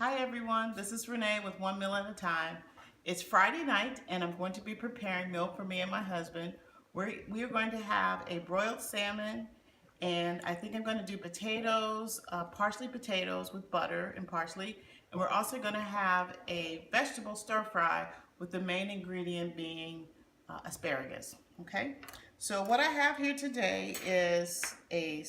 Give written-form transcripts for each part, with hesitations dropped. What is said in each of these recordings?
Hi everyone, this is Renee with One Meal at a Time. It's Friday night and I'm going to be preparing meal for me and my husband. We are going to have a broiled salmon, and I think I'm going to do potatoes, parsley potatoes with butter and parsley. And we're also going to have a vegetable stir fry with the main ingredient being asparagus. Okay, so what I have here today is a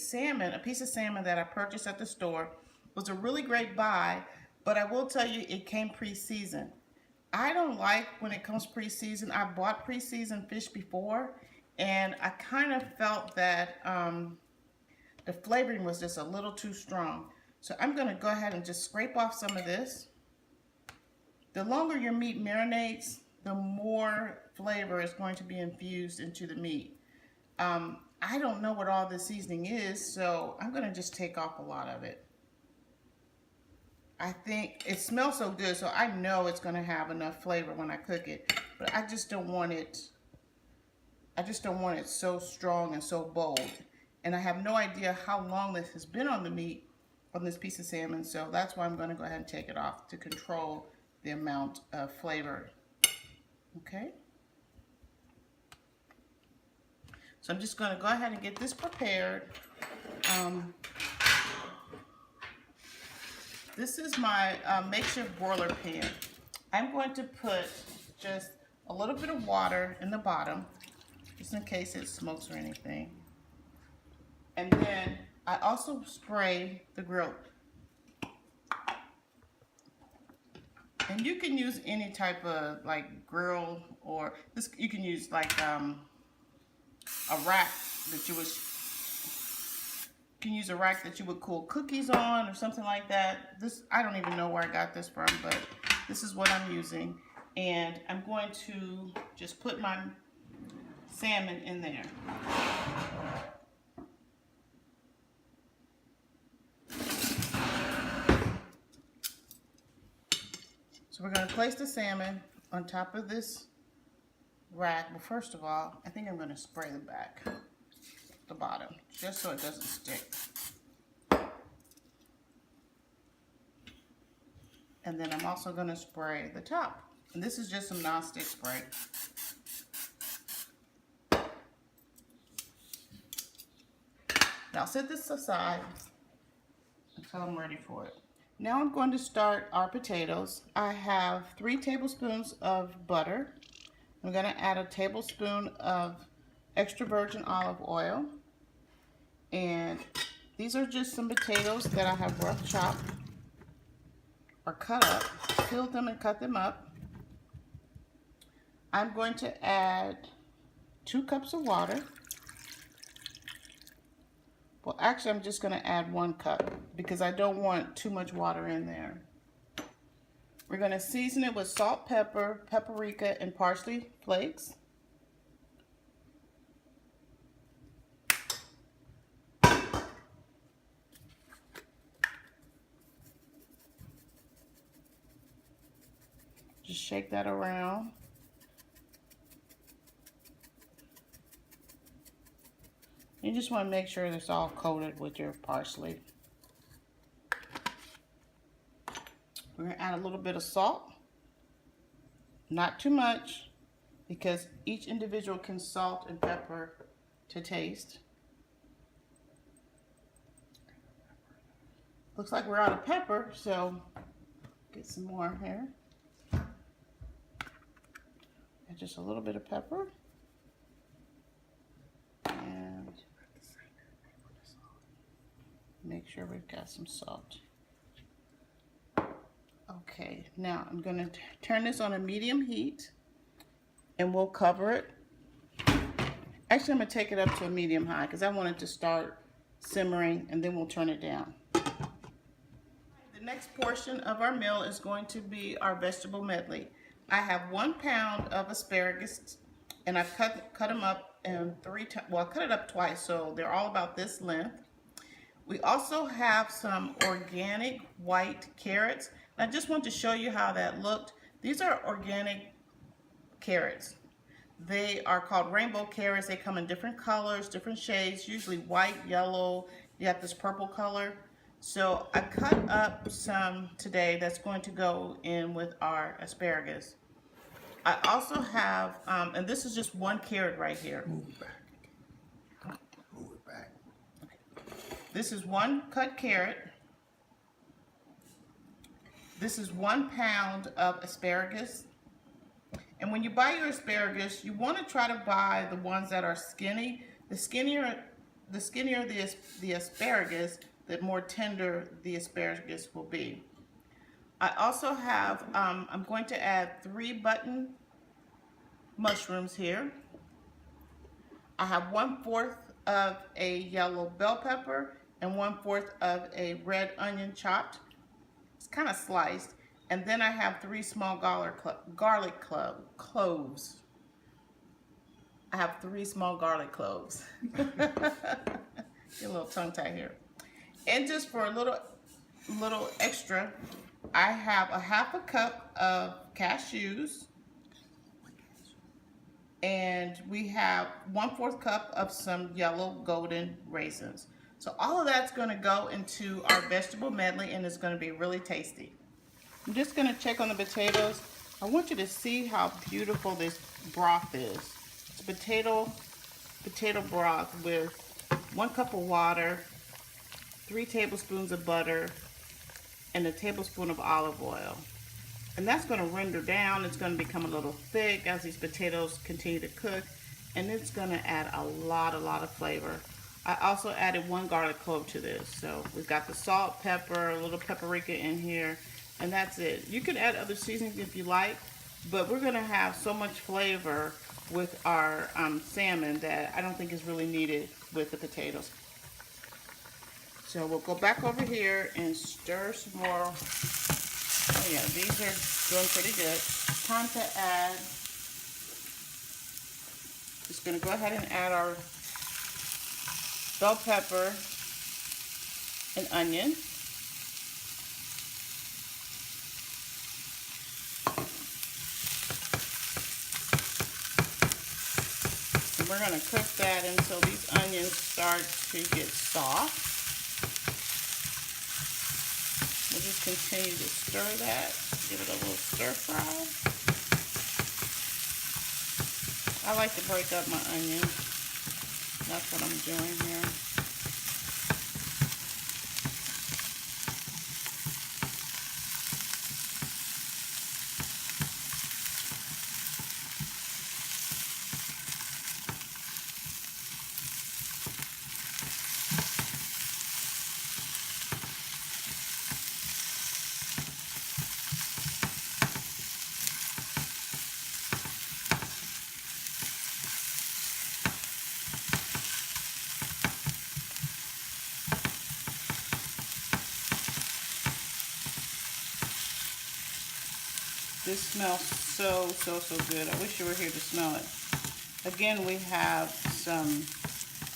piece of salmon that I purchased at the store. It was a really great buy, but I will tell you it came pre-seasoned. I don't like when it comes pre-seasoned. I've bought pre-seasoned fish before, and I kind of felt that the flavoring was just a little too strong. So I'm going to go ahead and just scrape off some of this. The longer your meat marinates, the more flavor is going to be infused into the meat. I don't know what all this seasoning is, so I'm going to just take off a lot of it. I think it smells so good, so I know it's going to have enough flavor when I cook it, but I just don't want it so strong and so bold. And I have no idea how long this has been on the meat on this piece of salmon, so that's why I'm going to go ahead and take it off to control the amount of flavor. Okay? So I'm just going to go ahead and get this prepared. This is my makeshift broiler pan. I'm going to put just a little bit of water in the bottom, just in case it smokes or anything. And then I also spray the grill. And you can use any type of like grill, or this you can use like a rack that you would cool cookies on, or something like that. This, I don't even know where I got this from, but this is what I'm using. And I'm going to just put my salmon in there. So we're going to place the salmon on top of this rack. But first of all, I think I'm going to spray the bottom, just so it doesn't stick. And then I'm also going to spray the top. And this is just some non-stick spray. Now I'll set this aside until I'm ready for it. Now I'm going to start our potatoes. I have 3 tablespoons of butter. I'm going to add a tablespoon of extra virgin olive oil. And these are just some potatoes that I have rough chopped or cut up, peeled them and cut them up. I'm going to add 2 cups of water. Well, actually, I'm just going to add 1 cup because I don't want too much water in there. We're going to season it with salt, pepper, paprika, and parsley flakes. Just shake that around. You just want to make sure it's all coated with your parsley. We're going to add a little bit of salt. Not too much, because each individual can salt and pepper to taste. Looks like we're out of pepper, so get some more here. And just a little bit of pepper. And make sure we've got some salt. Okay, now I'm going to turn this on a medium heat, and we'll cover it. Actually, I'm going to take it up to a medium high because I want it to start simmering, and then we'll turn it down. The next portion of our meal is going to be our vegetable medley. I have 1 pound of asparagus, and I've cut them up in 3 times. Well, I cut it up twice, so they're all about this length. We also have some organic white carrots. I just want to show you how that looked. These are organic carrots. They are called rainbow carrots. They come in different colors, different shades, usually white, yellow. You have this purple color. So I cut up some today that's going to go in with our asparagus. I also have, and this is just 1 carrot right here. Move it back. Move it back. This is 1 cut carrot. This is 1 pound of asparagus. And when you buy your asparagus, you want to try to buy the ones that are skinny. The skinnier the asparagus, the more tender the asparagus will be. I also have, I'm going to add 3 button mushrooms here. I have 1/4 of a yellow bell pepper and 1/4 of a red onion chopped. It's kind of sliced. And then I have 3 small garlic cloves. I have 3 small garlic cloves. Get a little tongue tie here. And just for a little extra, I have a 1/2 cup of cashews. And we have 1/4 cup of some yellow golden raisins. So all of that's going to go into our vegetable medley, and it's going to be really tasty. I'm just going to check on the potatoes. I want you to see how beautiful this broth is. It's potato broth with 1 cup of water, 3 tablespoons of butter, and a tablespoon of olive oil. And that's going to render down. It's going to become a little thick as these potatoes continue to cook, and it's going to add a lot of flavor. I also added 1 garlic clove to this. So we've got the salt, pepper, a little paprika in here, and that's it. You can add other seasonings if you like, but we're going to have so much flavor with our salmon that I don't think is really needed with the potatoes. So we'll go back over here and stir some more. Oh yeah, these are doing pretty good. Time to add, just going to go ahead and add our bell pepper and onion. And we're going to cook that until these onions start to get soft. We'll just continue to stir that, give it a little stir fry. I like to break up my onions. That's what I'm doing here. This smells so good. I wish you were here to smell it. Again, we have some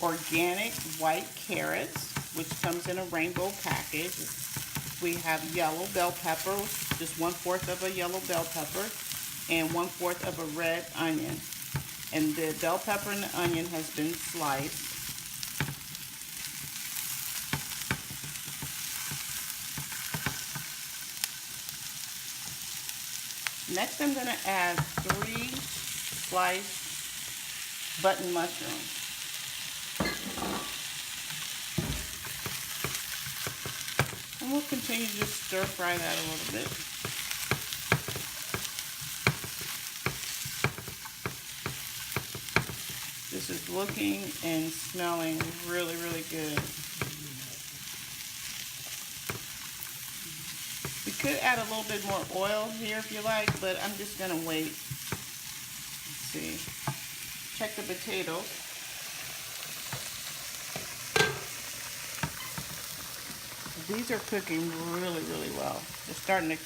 organic white carrots, which comes in a rainbow package. We have yellow bell pepper, just 1/4 of a yellow bell pepper, and 1/4 of a red onion. And the bell pepper and the onion has been sliced. Next, I'm going to add 3 sliced button mushrooms. And we'll continue to just stir fry that a little bit. This is looking and smelling really good. We could add a little bit more oil here if you like, but I'm just going to wait. Let's see. Check the potatoes. These are cooking really well. They're starting to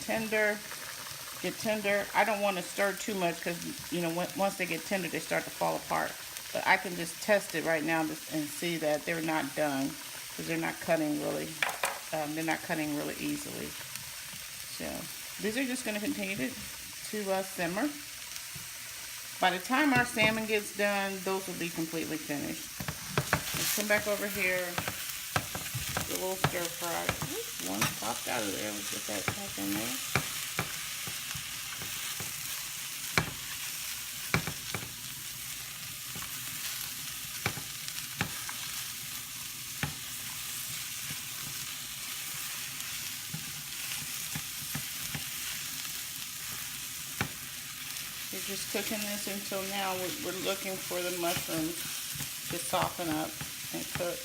get tender. I don't want to stir too much because, you know, once they get tender, they start to fall apart. But I can just test it right now and see that they're not done because they're not cutting really easily. So these are just going to continue to simmer. By the time our salmon gets done, those will be completely finished. Let's come back over here. Go little stir fry. Oops, one popped out of there. We'll get that back in there. We're just cooking this until now we're looking for the mushrooms to soften up and cook.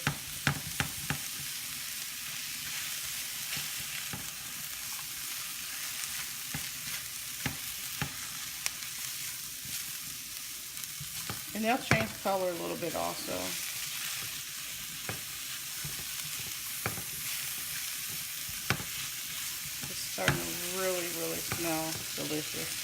And they'll change color a little bit also. It's starting to really, really smell delicious.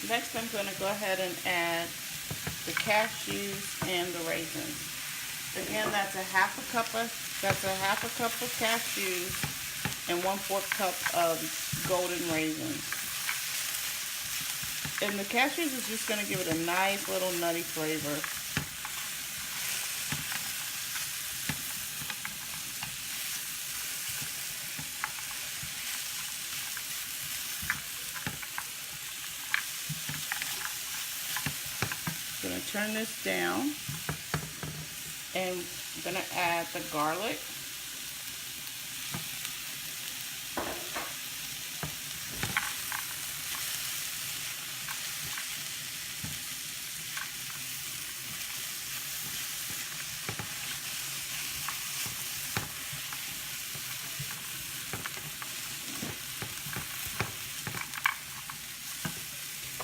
Next, I'm going to go ahead and add the cashews and the raisins. Again, that's a half a cup of cashews and 1/4 cup of golden raisins. And the cashews is just going to give it a nice little nutty flavor. I'm going to turn this down, and I'm going to add the garlic.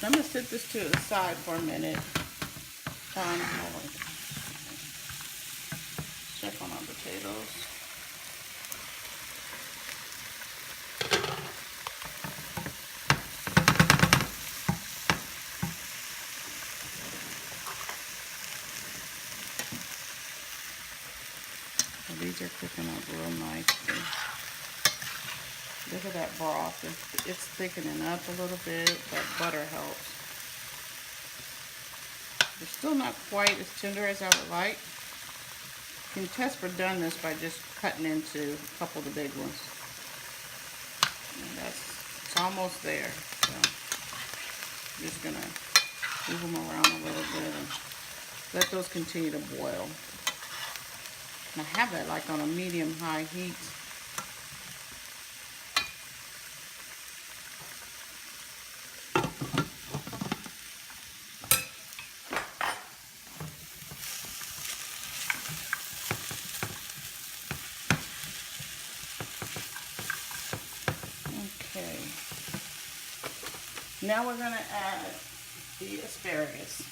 I'm going to set this to the side for a minute. Check on our potatoes. Well, these are cooking up real nicely. Look at that broth. It's thickening up a little bit. That butter helps. They're still not quite as tender as I would like. You can test for doneness by just cutting into a couple of the big ones. And it's almost there. So I'm just going to move them around a little bit and let those continue to boil. And I have that like on a medium-high heat. Okay. Now we're going to add the asparagus.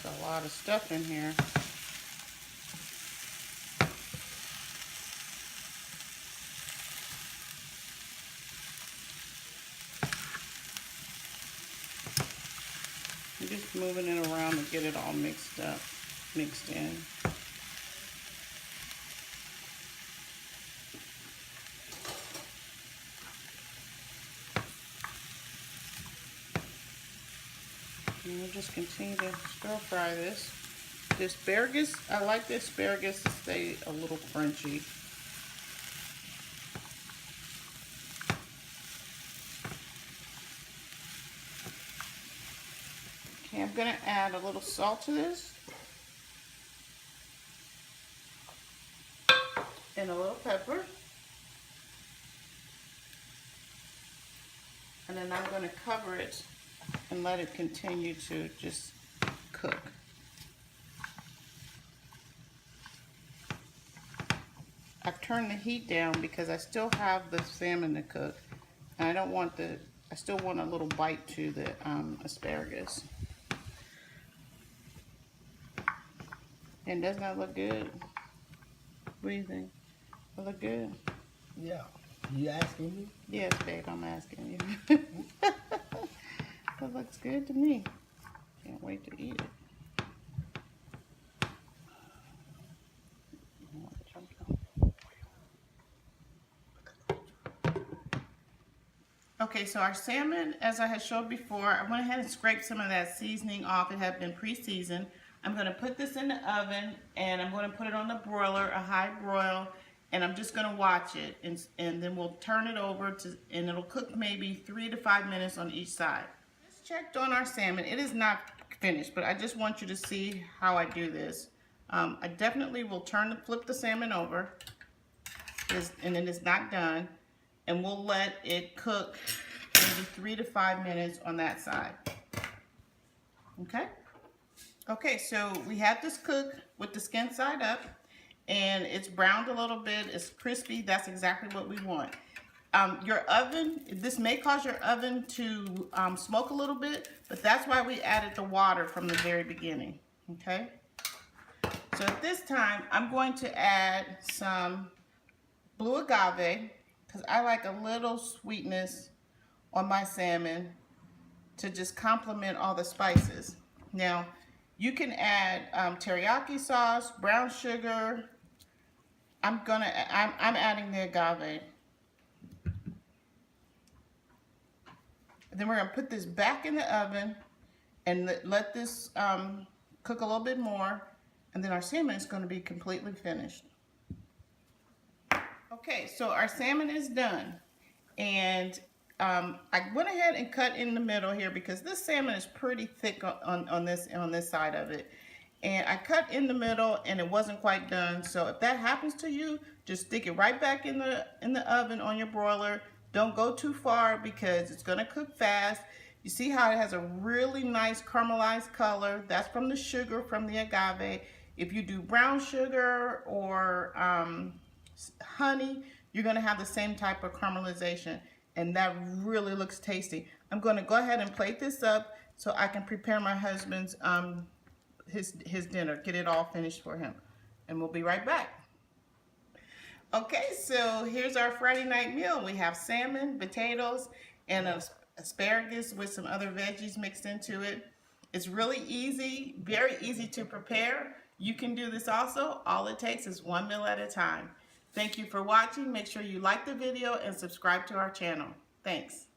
A lot of stuff in here. I'm just moving it around to get it all mixed in. And we'll just continue to stir fry this. The asparagus, I like the asparagus to stay a little crunchy. Okay, I'm going to add a little salt to this. And a little pepper. And then I'm going to cover it and let it continue to just cook. I've turn the heat down because I still have the salmon to cook. And I don't want I still want a little bite to the asparagus. And doesn't that look good? What do you think? Does it look good? Yeah. You asking me? Yes, babe, I'm asking you. That looks good to me. Can't wait to eat it. Okay, so our salmon, as I had showed before, I went ahead and scraped some of that seasoning off. It had been pre-seasoned. I'm going to put this in the oven, and I'm going to put it on the broiler, a high broil, and I'm just going to watch it, and then we'll turn it over, and it'll cook maybe 3 to 5 minutes on each side. Just checked on our salmon. It is not finished, but I just want you to see how I do this. I definitely will flip the salmon over, and then it's not done. And we'll let it cook maybe 3 to 5 minutes on that side. Okay? Okay, so we have this cooked with the skin side up, and it's browned a little bit, it's crispy. That's exactly what we want. Your oven, this may cause your oven to smoke a little bit, but that's why we added the water from the very beginning. Okay? So at this time, I'm going to add some blue agave, because I like a little sweetness on my salmon to just complement all the spices. Now, you can add teriyaki sauce, brown sugar. I'm adding the agave. Then we're gonna put this back in the oven and let this cook a little bit more, and then our salmon is gonna be completely finished. Okay, so our salmon is done, and I went ahead and cut in the middle here because this salmon is pretty thick on this side of it, and I cut in the middle and it wasn't quite done. So if that happens to you, just stick it right back in the oven on your broiler. Don't go too far because it's gonna cook fast. You see how it has a really nice caramelized color? That's from the sugar from the agave. If you do brown sugar or honey, you're going to have the same type of caramelization, and that really looks tasty. I'm going to go ahead and plate this up so I can prepare my husband's his dinner, get it all finished for him, and we'll be right back. Okay, so here's our Friday night meal. We have salmon, potatoes, and asparagus with some other veggies mixed into it. It's really easy, very easy to prepare. You can do this also. All it takes is one meal at a time. Thank you for watching. Make sure you like the video and subscribe to our channel. Thanks.